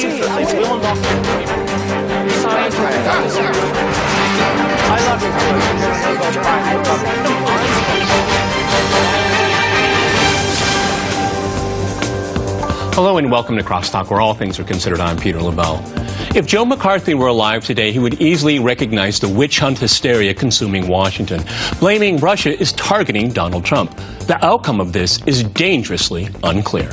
believe that they will not sign I love you. Hello and welcome to Crosstalk, where all things are considered. I'm Peter LaBelle. If Joe McCarthy were alive today, he would easily recognize the witch hunt hysteria consuming Washington. Blaming Russia is targeting Donald Trump. The outcome of this is dangerously unclear.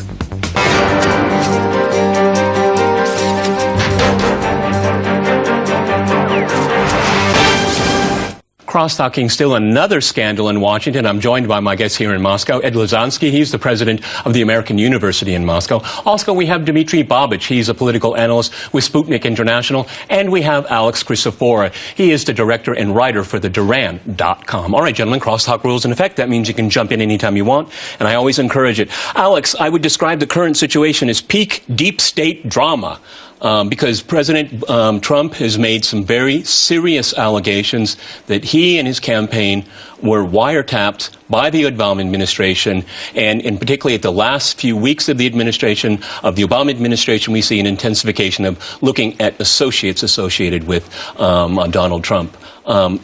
Cross-talking, still another scandal in Washington. I'm joined by my guest here in Moscow, Ed Lozansky. He's the president of the American University in Moscow. Also, we have Dmitry Babich. He's a political analyst with Sputnik International. And we have Alex Chrysofora. He is the director and writer for the Duran.com. All right, gentlemen, crosstalk rules in effect. That means you can jump in anytime you want, and I always encourage it. Alex, I would describe the current situation as peak deep state drama. Because President Trump has made some very serious allegations that he and his campaign were wiretapped by the Obama administration, and particularly at the last few weeks of the Obama administration, we see an intensification of looking at associates associated with Donald Trump.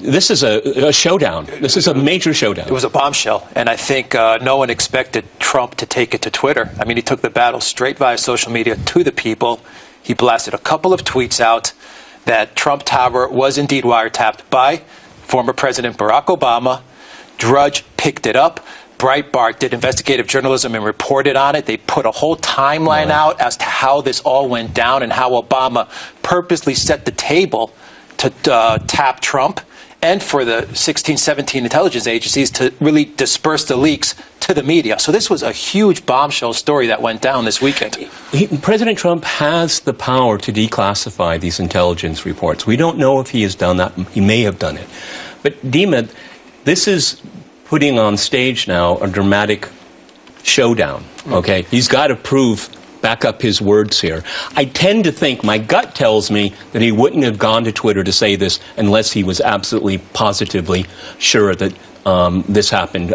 This is a showdown. This is a major showdown. It was a bombshell, and I think no one expected Trump to take it to Twitter. I mean, he took the battle straight via social media to the people. He blasted a couple of tweets out that Trump Tower was indeed wiretapped by former President Barack Obama. Drudge picked it up. Breitbart did investigative journalism and reported on it. They put a whole timeline out as to how this all went down and how Obama purposely set the table to tap Trump and for the 16, 17 intelligence agencies to really disperse the leaks to the media. So this was a huge bombshell story that went down this weekend. President Trump has the power to declassify these intelligence reports. We don't know if he has done that. He may have done it. But, Dima, this is putting on stage now a dramatic showdown, okay? He's got to back up his words here. I tend to think, my gut tells me that he wouldn't have gone to Twitter to say this unless he was absolutely positively sure that this happened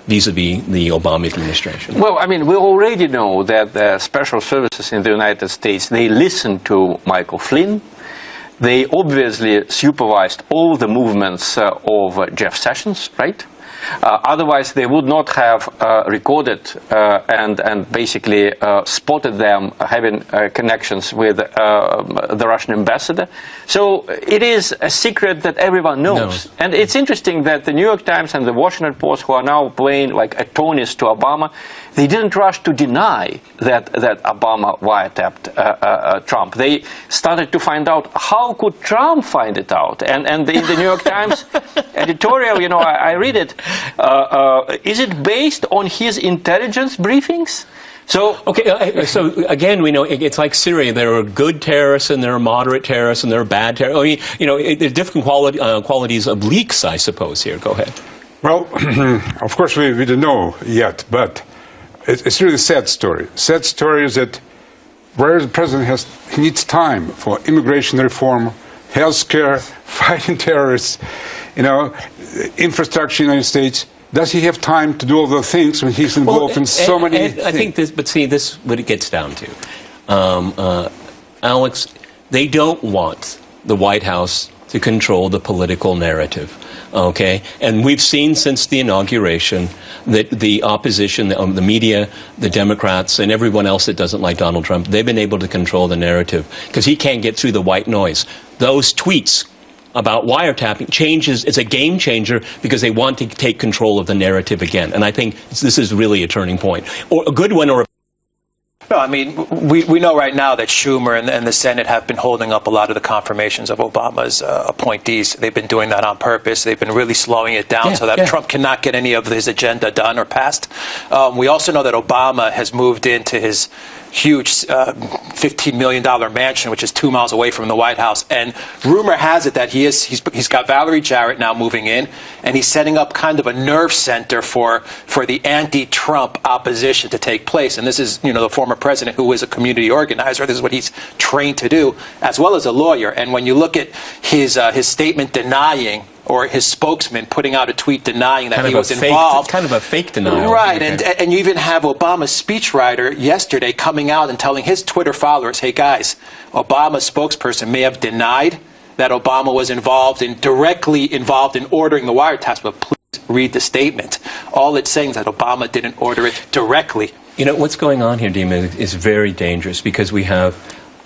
vis-a-vis the Obama administration. Well, I mean, we already know that the special services in the United States, they listened to Michael Flynn. They obviously supervised all the movements of Jeff Sessions, right? Otherwise, they would not have recorded and basically spotted them having connections with the Russian ambassador. So it is a secret that everyone knows. And it's interesting that the New York Times and the Washington Post, who are now playing like attorneys to Obama, they didn't rush to deny that Obama wiretapped Trump. They started to find out, how could Trump find it out? And in the New York Times editorial, you know, I read it. Is it based on his intelligence briefings? So, okay, so again, we know it's like Syria. There are good terrorists and there are moderate terrorists and there are bad terrorists. I mean, you know, there are different qualities of leaks, I suppose, here. Go ahead. Well, of course, we don't know yet, but it's really a sad story. Sad story is that whereas the president he needs time for immigration reform, healthcare, fighting terrorists, you know, infrastructure in the United States. Does he have time to do all those things when he's involved in so many things? I think this, but see, this is what it gets down to. Alex, they don't want the White House to control the political narrative, okay? And we've seen since the inauguration that the opposition, the media, the Democrats, and everyone else that doesn't like Donald Trump, they've been able to control the narrative because he can't get through the white noise. Those tweets about wiretapping it's a game changer because they want to take control of the narrative again. And I think this is really a turning point, or a good one or a No, I mean, we know right now that Schumer and the Senate have been holding up a lot of the confirmations of Obama's appointees. They've been doing that on purpose. They've been really slowing it down so that Trump cannot get any of his agenda done or passed. We also know that Obama has moved into his huge $15 million mansion, which is 2 miles away from the White House. And rumor has it that he's got Valerie Jarrett now moving in, and he's setting up kind of a nerve center for the anti-Trump opposition to take place. And this is, you know, the former president who is a community organizer. This is what he's trained to do, as well as a lawyer. And when you look at his statement denying or his spokesman putting out a tweet denying that kind he of was a fake, involved. kind of a fake denial. Right, Okay. and you even have Obama's speechwriter yesterday coming out and telling his Twitter followers, hey guys, Obama's spokesperson may have denied that Obama was directly involved in ordering the wiretaps, but please read the statement. All it's saying is that Obama didn't order it directly. You know, what's going on here, Dima, is very dangerous because we have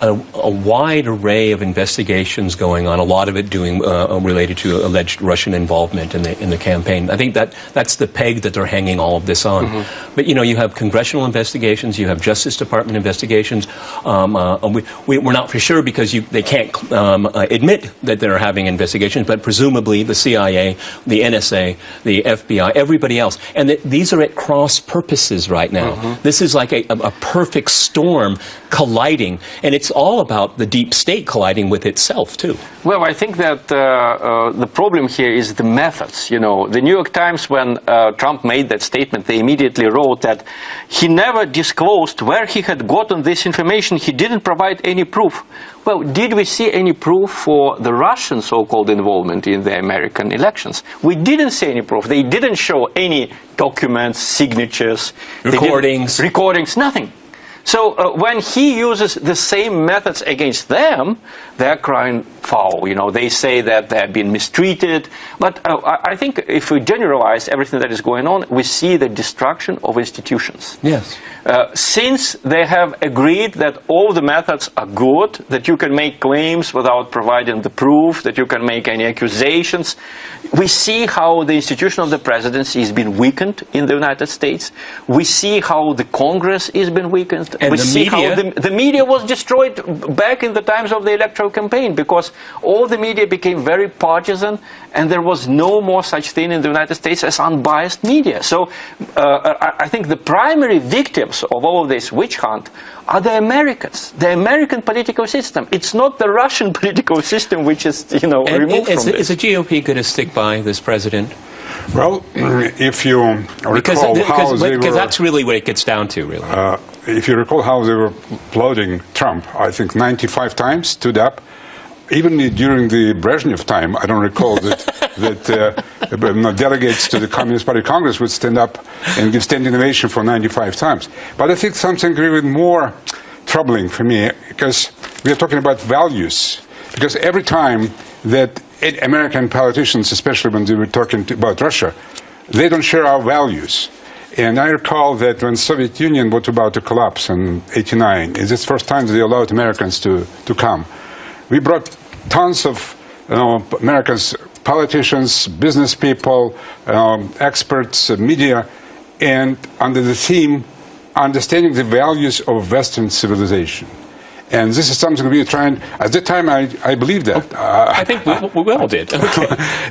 a wide array of investigations going on, a lot of it related to alleged Russian involvement in the campaign. I think that's the peg that they're hanging all of this on. Mm-hmm. But, you know, you have congressional investigations, you have Justice Department investigations. We're not for sure because they can't admit that they're having investigations, but presumably the CIA, the NSA, the FBI, everybody else. And these are at cross purposes right now. Mm-hmm. This is like a perfect storm colliding, and it's all about the deep state colliding with itself, too. Well, I think that the problem here is the methods. You know, the New York Times, when Trump made that statement, they immediately wrote that he never disclosed where he had gotten this information. He didn't provide any proof. Well, did we see any proof for the Russian so-called involvement in the American elections? We didn't see any proof. They didn't show any documents, signatures, recordings, nothing. So when he uses the same methods against them, they're crying foul. You know, they say that they have been mistreated. But I think if we generalize everything that is going on, we see the destruction of institutions. Yes. Since they have agreed that all the methods are good, that you can make claims without providing the proof, that you can make any accusations, we see how the institution of the presidency has been weakened in the United States. We see how the Congress has been weakened. And we see how the media was destroyed back in the times of the electoral campaign because all the media became very partisan and there was no more such thing in the United States as unbiased media. So I think the primary victims of all of this witch hunt are the Americans, the American political system. It's not the Russian political system which is, you know, removed from this. Is the GOP going to stick by this president? Well, if you recall how they were... Because that's really what it gets down to, really. If you recall how they were applauding Trump, I think 95 times stood up. Even during the Brezhnev time, I don't recall that delegates to the Communist Party Congress would stand up and give standing ovation for 95 times. But I think something even more troubling for me, because we are talking about values. Because every time that American politicians, especially when they were talking about Russia, they don't share our values. And I recall that when the Soviet Union was about to collapse in '89, it's the first time that they allowed Americans to come. We brought tons of Americans, politicians, business people, experts, media, and under the theme, understanding the values of Western civilization. And this is something we are trying, at the time I believed that. I think we all did.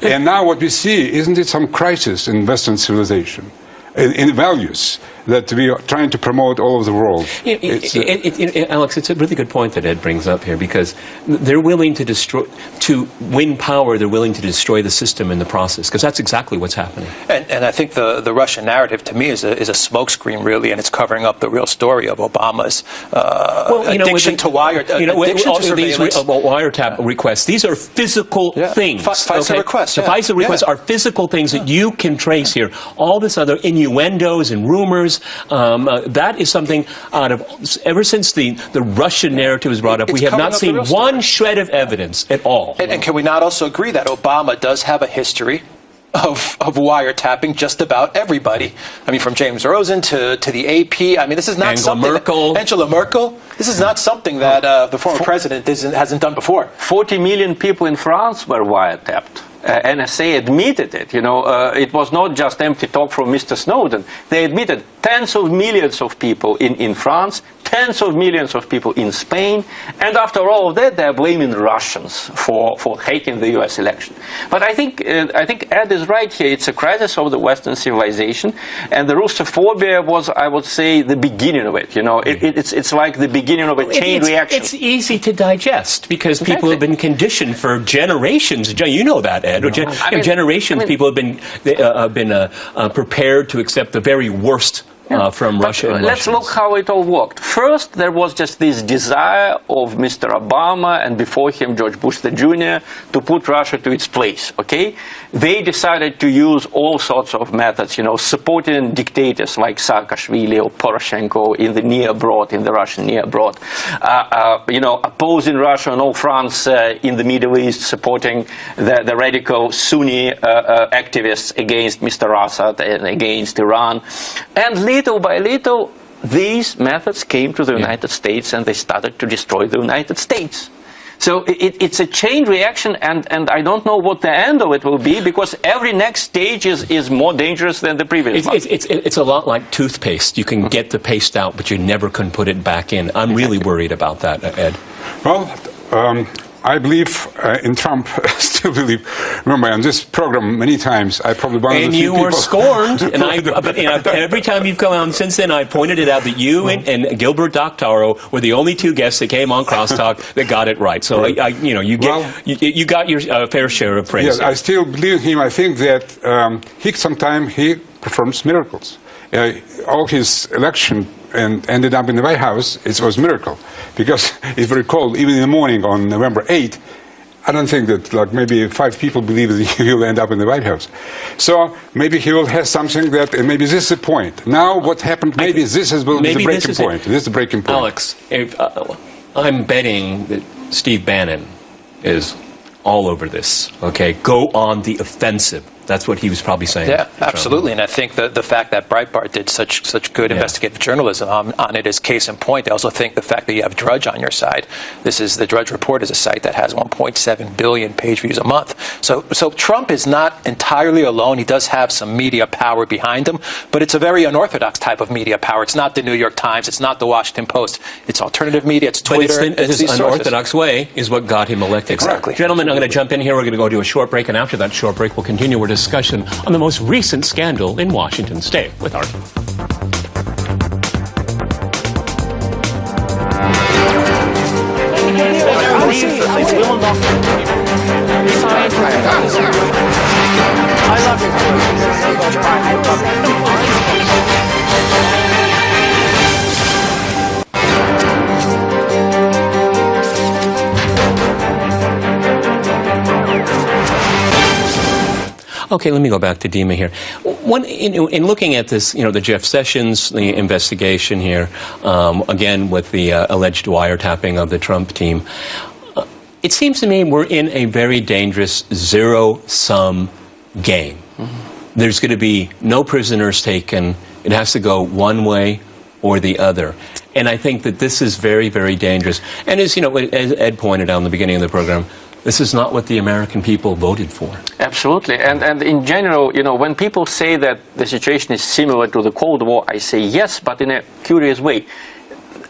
And now what we see, isn't it some crisis in Western civilization? In values that we are trying to promote all over the world. Alex, it's a really good point that Ed brings up here, because they're willing to win power, they're willing to destroy the system in the process, because that's exactly what's happening. And I think the Russian narrative, to me, is a smokescreen, really, and it's covering up the real story of Obama's addiction to wiretap requests. These are physical things. FISA requests. The FISA requests are physical things that you can trace here. All this other innuendos and rumors, that is something ever since the Russian narrative was brought up, we have not seen one shred of evidence at all. And can we not also agree that Obama does have a history of wiretapping just about everybody? I mean, from James Rosen to the AP. I mean, this is not Angela Merkel. This is not something that the former president hasn't done before. 40 million people in France were wiretapped. NSA admitted it. You know, it was not just empty talk from Mr. Snowden. They admitted tens of millions of people in France, tens of millions of people in Spain, and after all of that, they're blaming Russians for hacking the U.S. election. But I think Ed is right here. It's a crisis of the Western civilization, and the Russophobia was, I would say, the beginning of it. You know, it's like the beginning of a chain reaction. It's easy to digest because people have been conditioned for generations. You know that, Ed. Generations, people have been prepared to accept the very worst from Russia and Let's Russians. look how it all worked. First, there was just this desire of Mr. Obama and before him George Bush the Jr. to put Russia to its place, okay? They decided to use all sorts of methods, supporting dictators like Saakashvili or Poroshenko in the near abroad, in the Russian near abroad, opposing Russia on all fronts in the Middle East, supporting the radical Sunni activists against Mr. Assad and against Iran. And little by little, these methods came to the United States and they started to destroy the United States. So it's a chain reaction, and I don't know what the end of it will be, because every next stage is more dangerous than the previous one. It's a lot like toothpaste. You can get the paste out, but you never can put it back in. I'm really worried about that, Ed. Well, I believe in Trump. I still believe. Remember, on this program many times, I probably one of the few you were people scorned, and every time you've come on since then, I pointed it out that you and Gilbert Doctorow were the only two guests that came on Crosstalk that got it right. So you got your fair share of praise. Yes, I still believe in him. I think that he performs miracles. All his election and ended up in the White House, it was a miracle. Because if you recall, even in the morning on November 8th, I don't think that maybe 5 people believe that he will end up in the White House. So maybe he will have something that, and maybe this is the point. Now what happened, maybe this is the breaking point. This is the breaking point. Alex, I'm betting that Steve Bannon is all over this, okay? Go on the offensive. That's what he was probably saying. Yeah, absolutely. And I think the fact that Breitbart did such good investigative journalism on it is case in point. I also think the fact that you have Drudge on your side. The Drudge Report is a site that has 1.7 billion page views a month. So Trump is not entirely alone. He does have some media power behind him, but it's a very unorthodox type of media power. It's not the New York Times. It's not the Washington Post. It's alternative media. It's Twitter. But his unorthodox way is what got him elected. Exactly. Gentlemen, I'm going to jump in here. We're going to go to a short break, and after that short break, we'll continue our discussion on the most recent scandal in Washington. Stay with Art. Okay, let me go back to Dima here. In looking at this, the Jeff Sessions, the investigation here, again with the alleged wiretapping of the Trump team, it seems to me we're in a very dangerous zero-sum game. Mm-hmm. There's going to be no prisoners taken. It has to go one way or the other. And I think that this is very, very dangerous. And as Ed pointed out in the beginning of the program, this is not what the American people voted for. Absolutely. And in general, when people say that the situation is similar to the Cold War, I say yes, but in a curious way.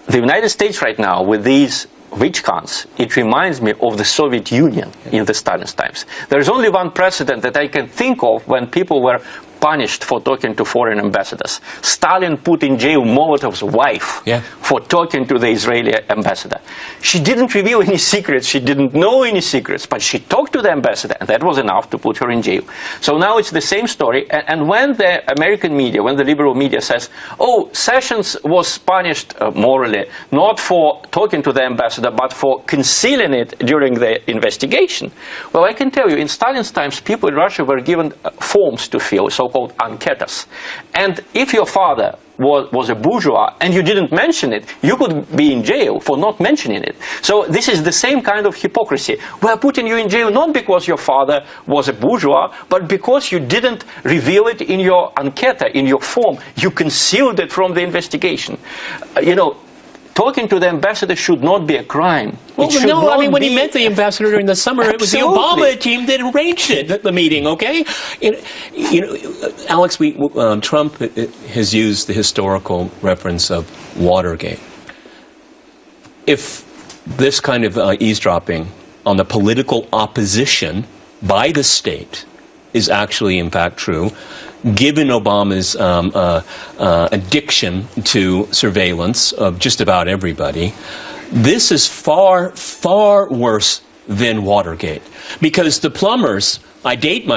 The United States right now, with these witch hunts, it reminds me of the Soviet Union in the Stalin's times. There is only one precedent that I can think of when people were punished for talking to foreign ambassadors. Stalin put in jail Molotov's wife for talking to the Israeli ambassador. She didn't reveal any secrets, she didn't know any secrets, but she talked to the ambassador, and that was enough to put her in jail. So now it's the same story, and when the American media, when the liberal media says, oh, Sessions was punished morally, not for talking to the ambassador, but for concealing it during the investigation. Well, I can tell you, in Stalin's times, people in Russia were given forms to fill, so-called anketas. And if your father was a bourgeois and you didn't mention it, you could be in jail for not mentioning it. So this is the same kind of hypocrisy. We are putting you in jail not because your father was a bourgeois, but because you didn't reveal it in your anketa, in your form. You concealed it from the investigation. Talking to the ambassador should not be a crime. Well, no, I mean, when he met the ambassador during the summer, it was the Obama team that arranged it, the meeting, okay? Alex, Trump has used the historical reference of Watergate. If this kind of eavesdropping on the political opposition by the state is actually, in fact, true, given Obama's addiction to surveillance of just about everybody, this is far, far worse than Watergate. Because the plumbers I date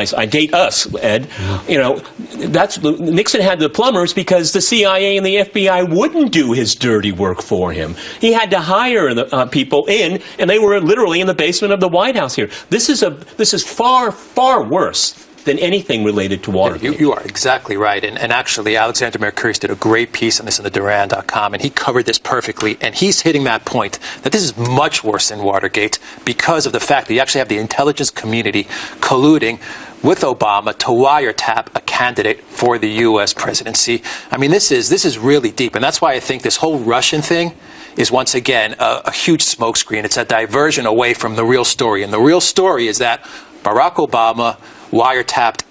us, Ed. You know, Nixon had the plumbers because the CIA and the FBI wouldn't do his dirty work for him. He had to hire the people in, and they were literally in the basement of the White House here. This is far, far worse than anything related to Watergate. You are exactly right. And actually, Alexander Mercouris did a great piece on this in the Duran.com, and he covered this perfectly. And he's hitting that point that this is much worse than Watergate because of the fact that you actually have the intelligence community colluding with Obama to wiretap a candidate for the U.S. presidency. I mean, this is really deep. And that's why I think this whole Russian thing is, once again, a huge smokescreen. It's a diversion away from the real story. And the real story is that Barack Obama wiretapped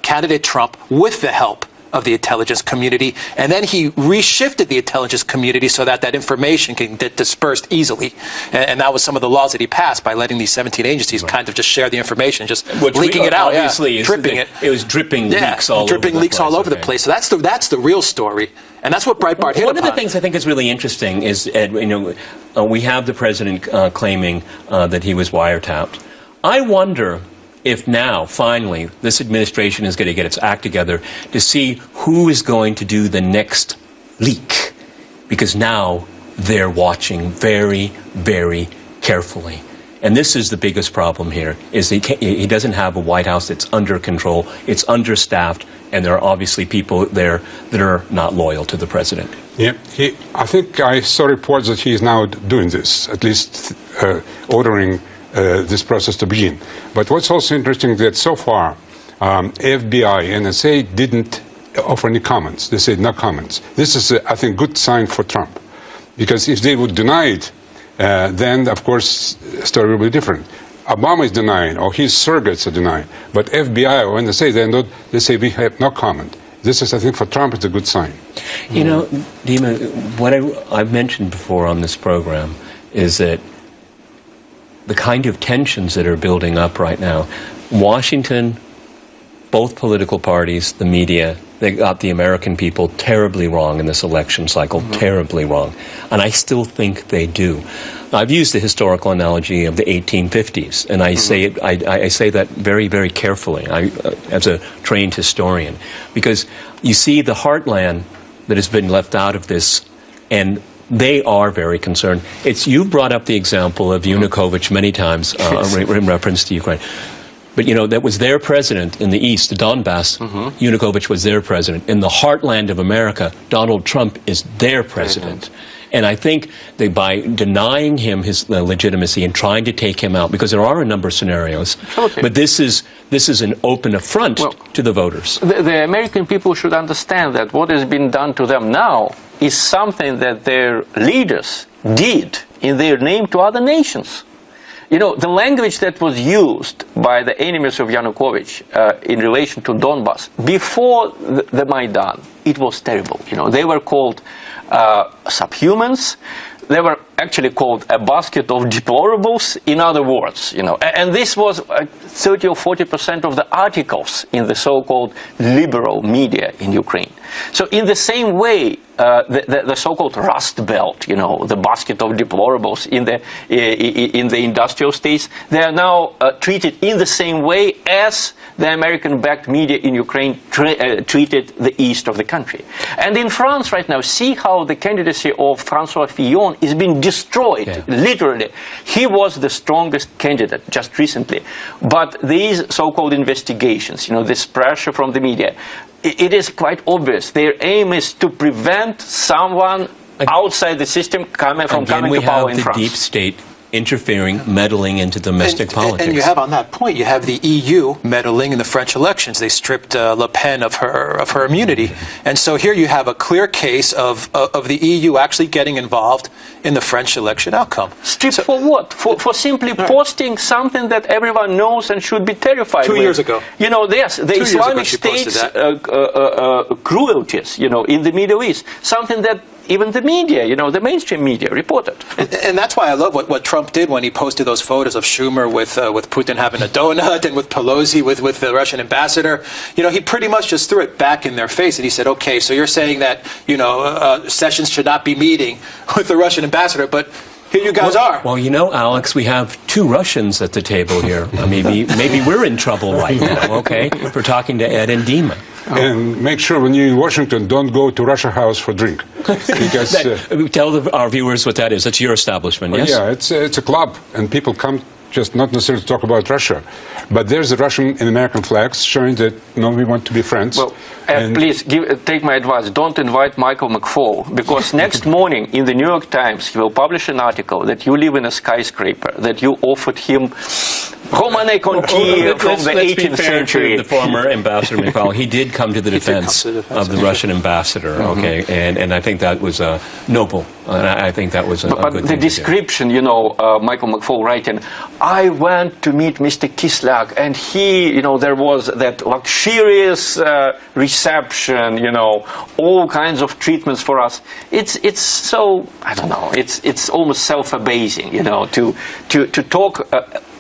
candidate Trump with the help of the intelligence community, and then he reshifted the intelligence community so that that information can get dispersed easily. And that was some of the laws that he passed by letting these 17 agencies kind of just share the information, just leaking it out, obviously, dripping it. It was dripping leaks all dripping over leaks all over the place. So that's the real story, and that's what Breitbart hit upon. One of the things I think is really interesting is, Ed, you know, we have the president claiming that he was wiretapped. I wonder if now, finally, this administration is going to get its act together to see who is going to do the next leak. Because now they're watching very, very carefully. And this is the biggest problem here, is he doesn't have a White House that's under control, it's understaffed, and there are obviously people there that are not loyal to the president. Yeah, I think I saw reports that he is now doing this, at least ordering this process to begin. But what's also interesting that so far, FBI, NSA didn't offer any comments. They said no comments. This is, I think, good sign for Trump. Because if they would deny it, then, of course, the story will be different. Obama is denying, or his surrogates are denying. But FBI or NSA, they say we have no comment. This is, I think, for Trump, it's a good sign. You know, Dima, what I've mentioned before on this program is that the kind of tensions that are building up right now, Washington, both political parties, the media, they got the American people terribly wrong in this election cycle, terribly wrong. And I still think they do. I've used the historical analogy of the 1850s, and I say that very, very carefully, as a trained historian, because you see the heartland that has been left out of this, and they are very concerned. You've brought up the example of Yanukovych many times in reference to Ukraine. But, you know, that was their president in the East, the Donbass. Yanukovych was their president. In the heartland of America, Donald Trump is their president. And I think that by denying him his legitimacy and trying to take him out, because there are a number of scenarios, but this is an open affront to the voters. The American people should understand that what has been done to them now is something that their leaders did in their name to other nations. You know, the language that was used by the enemies of Yanukovych in relation to Donbass before the Maidan, it was terrible. You know, they were called subhumans. They were actually called a basket of deplorables, in other words, you know. And this was 30 or 40% of the articles in the so-called liberal media in Ukraine. So in the same way, the so-called Rust Belt, you know, the basket of deplorables in the industrial states, they are now treated in the same way as the American-backed media in Ukraine treated the east of the country. And in France right now, see how the candidacy of François Fillon is being destroyed, literally. He was the strongest candidate just recently. But these so-called investigations, you know, this pressure from the media, it is quite obvious. Their aim is to prevent someone outside the system coming to power in France. Again, we have the deep state interfering, meddling into domestic politics. And you have, on that point, you have the EU meddling in the French elections. They stripped Le Pen of her immunity. And so here you have a clear case of the EU actually getting involved in the French election outcome. Stripped for what? For simply posting something that everyone knows and should be terrified 2 with. years ago. You know, yes, the Islamic State's cruelties, you know, in the Middle East, something that even the media, you know, the mainstream media reported. And that's why I love what Trump did when he posted those photos of Schumer with Putin having a donut and with Pelosi with the Russian ambassador. You know, he pretty much just threw it back in their face and he said, okay, so you're saying that, you know, Sessions should not be meeting with the Russian ambassador, but here you guys are. Well, you know, Alex, we have two Russians at the table here. Maybe we're in trouble right now, okay, for talking to Ed and Dima. And make sure when you're in Washington, don't go to Russia House for drink. Because, tell our viewers what that is. It's your establishment, yes? Yeah, it's a club, and people come just not necessarily to talk about Russia. But there's the Russian and American flags showing that, we want to be friends. Well, please, take my advice. Don't invite Michael McFaul, because next morning in the New York Times, he will publish an article that you live in a skyscraper, that you offered him Romané Conti from the 18th century. The former ambassador McFaul, he did come to the defense of the Russian ambassador, okay, and I think that was noble, and I think that was a good thing. But the description, Michael McFaul writing, I went to meet Mr. Kislyak, and he, there was that luxurious reception, all kinds of treatments for us. It's so, I don't know, it's almost self-abasing, to talk.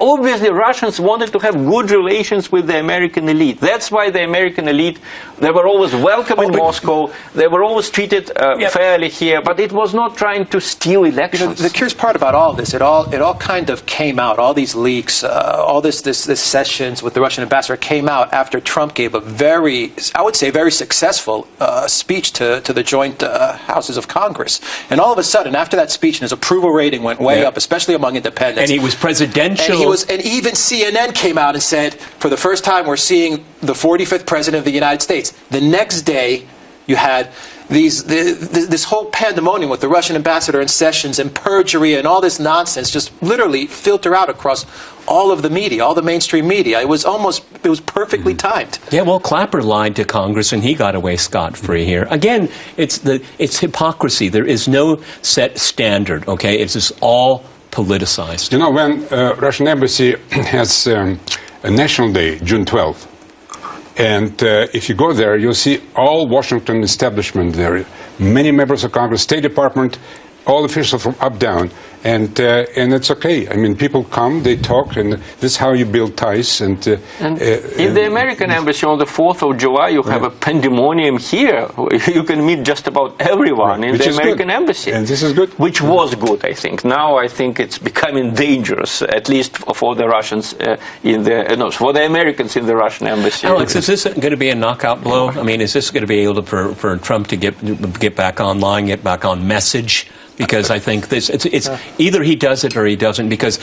Obviously, Russians wanted to have good relations with the American elite. That's why the American elite, they were always welcome in Moscow. They were always treated fairly here, but it was not trying to steal elections. The curious part about all this, it all kind of came out. All these leaks, all this sessions with the Russian ambassador came out after Trump gave a very, I would say, very successful speech to the joint houses of Congress. And all of a sudden, after that speech, his approval rating went way up, especially among independents. And he was presidential. And even CNN came out and said, for the first time, we're seeing the 45th president of the United States. The next day, you had this whole pandemonium with the Russian ambassador and Sessions and perjury and all this nonsense just literally filter out across all of the media, all the mainstream media. It was perfectly timed. Yeah, well, Clapper lied to Congress and he got away scot-free here. Again, it's hypocrisy. There is no set standard, okay? It's just all politicized. When Russian embassy has a national day, June 12th, and if you go there, you'll see all Washington establishment there, many members of Congress, State Department, all officials from up, down, and it's okay. I mean, people come, they talk, and this is how you build ties. And in the American embassy on the 4th of July, you have a pandemonium here. You can meet just about everyone in the American embassy. And this is good. Which was good, I think. Now I think it's becoming dangerous, at least for the Russians for the Americans in the Russian embassy. Alex, is this going to be a knockout blow? I mean, is this going to be able to for Trump to get back online, get back on message? Because I think it's either he does it or he doesn't, because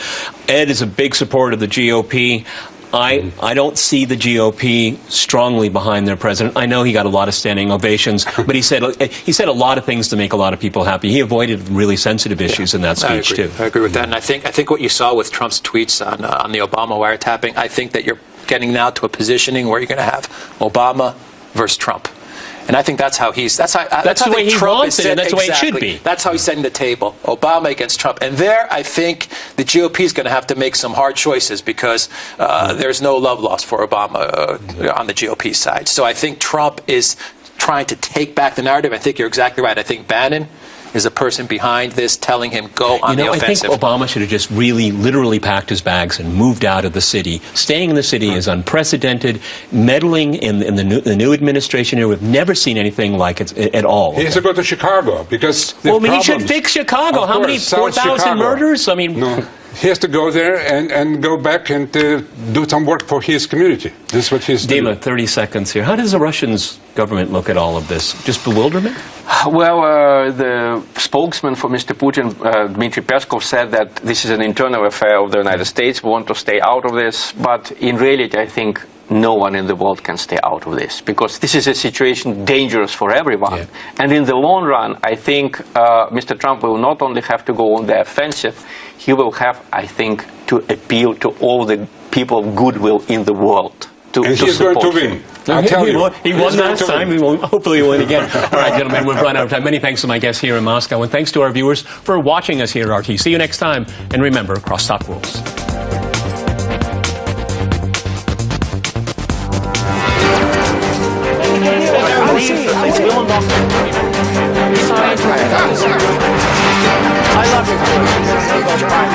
Ed is a big supporter of the GOP. I don't see the GOP strongly behind their president. I know he got a lot of standing ovations, but he said a lot of things to make a lot of people happy. He avoided really sensitive issues in that speech, too. I agree with that. And I think what you saw with Trump's tweets on the Obama wiretapping, I think that you're getting now to a positioning where you're going to have Obama versus Trump. And I think that's how the way he wants it, and that's the way it should be. That's how he's setting the table. Obama against Trump. And there, I think the GOP is going to have to make some hard choices because there's no love lost for Obama on the GOP side. So I think Trump is trying to take back the narrative. I think you're exactly right. I think Bannon is a person behind this telling him go on the offensive. I think Obama should have just really literally packed his bags and moved out of the city. Staying in the city is unprecedented. Meddling in the new administration here, we've never seen anything like it at all. He has to go to Chicago because he should fix Chicago. How many 4,000 murders? I mean, no. He has to go there and go back and do some work for his community. This is what he's doing. Dima, 30 seconds here. How does the Russian government look at all of this? Just bewilderment? Well, the spokesman for Mr. Putin, Dmitry Peskov, said that this is an internal affair of the United States. We want to stay out of this. But in reality, I think no one in the world can stay out of this, because this is a situation dangerous for everyone. Yeah. And in the long run, I think Mr. Trump will not only have to go on the offensive, he will have, I think, to appeal to all the people of goodwill in the world. And he's going to win. I'll tell you. He won last time. Hopefully he'll win again. All right, gentlemen, we've run out of time. Many thanks to my guests here in Moscow, and thanks to our viewers for watching us here at RT. See you next time. And remember, crosstalk rules. I love you.